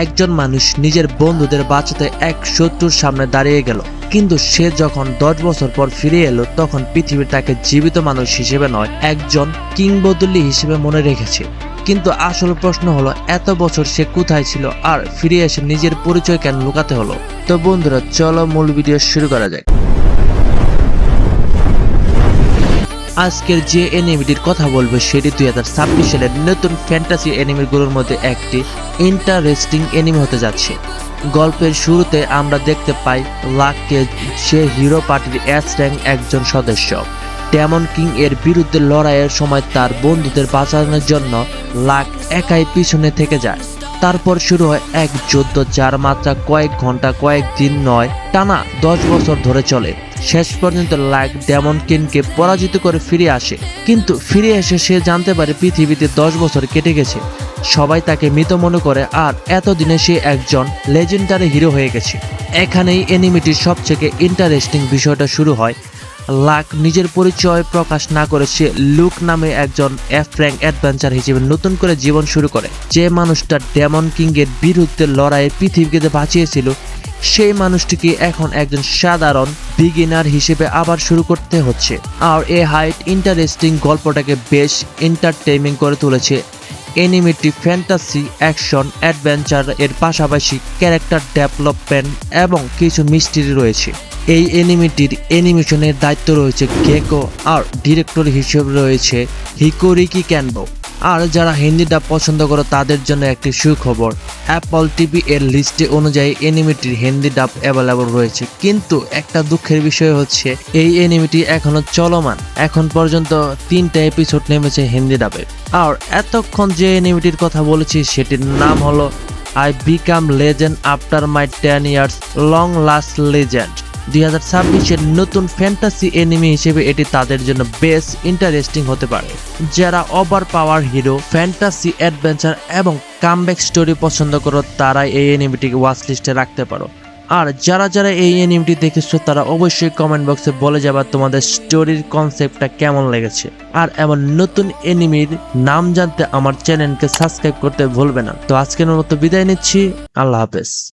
একজন মানুষ নিজের বন্ধুদের বাঁচাতে এক শত্রুর সামনে দাঁড়িয়ে গেল, কিন্তু সে যখন 10 বছর পর ফিরে এলো তখন পৃথিবী তাকে জীবিত মানুষ হিসেবে নয়, একজন কিংবদন্তি হিসেবে মনে রেখেছে। কিন্তু আসল প্রশ্ন হলো, এত বছর সে কোথায় ছিল আর ফিরে এসে নিজের পরিচয় কেন লুকাতে হলো? তো বন্ধুরা, চলো মূল ভিডিও শুরু করা যাক। আজকের যে অ্যানিমেটির কথা বলবো সেটি 2026 সালের নতুন ফ্যান্টাসি অ্যানিমেগুলোর মধ্যে একটি ইন্টারেস্টিং অ্যানিমে হতে যাচ্ছে। গল্পের শুরুতে আমরা দেখতে পাই লাককে, সে হিরো পার্টির এস র্যাঙ্ক একজন সদস্য। ডেমন কিং এর বিরুদ্ধে লড়াইয়ের সময় তার বন্ধুদের বাঁচানোর জন্য লাক একাই পিছনে থেকে যায়। তারপর শুরু হয় এক যুদ্ধ যার মাত্রা কয়েক ঘন্টা, কয়েকদিন নয়, টানা 10 বছর ধরে চলে। শেষ পর্যন্ত লাক ডেমন কিংকে পরাজিত করে ফিরে আসে, কিন্তু ফিরে এসে সে জানতে পারে পৃথিবীতে 10 বছর কেটে গেছে। সবাই তাকে মৃত মনে করে, আর এতদিনে সে একজন লেজেন্ডারি হিরো হয়ে গেছে। এখানেই অ্যানিমেটির সবথেকে ইন্টারেস্টিং বিষয়টা শুরু হয়। লাক নিজের পরিচয় প্রকাশ না করে সে লুক নামে একজন এফ র্যাঙ্ক অ্যাডভেঞ্চার হিসেবে নতুন করে জীবন শুরু করে। যে মানুষটা ডেমন কিং এর বিরুদ্ধে লড়াইয়ে পৃথিবীকে বাঁচিয়েছিল, সেই মানুষটিকে এখন একজন সাধারণ বিগিনার হিসেবে আবার শুরু করতে হচ্ছে। আর এই হাইট ইন্টারেস্টিং গল্পটাকে বেশ এন্টারটেইনিং করে তুলেছে। অ্যানিমেটি ফ্যান্টাসি, অ্যাকশন, অ্যাডভেঞ্চার এর পাশাপাশি ক্যারেক্টার ডেভেলপমেন্ট এবং কিছু মিস্ট্রি রয়েছে। এই অ্যানিমেটির অ্যানিমেশনের দায়িত্ব রয়েছে গেকো, আর ডিরেক্টর হিসেবে রয়েছে হিকোরিকি ক্যানবো। আর যারা হিন্দি ডাব পছন্দ করে তাদের জন্য একটি সুখবর, অ্যাপল টিভি এর লিস্টে অনুযায়ী অ্যানিমেটির হিন্দি ডাব অ্যাভেলেবল রয়েছে। কিন্তু একটা দুঃখের বিষয় হচ্ছে, এই অ্যানিমেটি এখনো চলমান। এখন পর্যন্ত 3টা এপিসোড নেমেছে হিন্দি ডাবে। আর এতক্ষণ যে অ্যানিমেটির কথা বলেছি সেটির নাম হলো I become legend after my 10 years long last legend. 2026-এর নতুন ফ্যান্টাসি অ্যানিমে হিসেবে এটি তাদের জন্য বেশ ইন্টারেস্টিং হতে পারে। যারা ওভার পাওয়ার হিরো, ফ্যান্টাসি, অ্যাডভেঞ্চার এবং কামব্যাক স্টোরি পছন্দ করো তারা এই অ্যানিমেটিকে ওয়াচ লিস্টে রাখতে পারো। আর যারা এই অ্যানিমেটি দেখেছো তারা অবশ্যই কমেন্ট বক্সে বলে যাবা তোমাদের স্টোরির কনসেপ্টটা কেমন লেগেছে। আর এমন নতুন অ্যানিমের নাম জানতে আমার চ্যানেলকে সাবস্ক্রাইব করতে ভুলবে না। তো আজকের মতো বিদায় নিচ্ছি, আল্লাহ হাফেজ।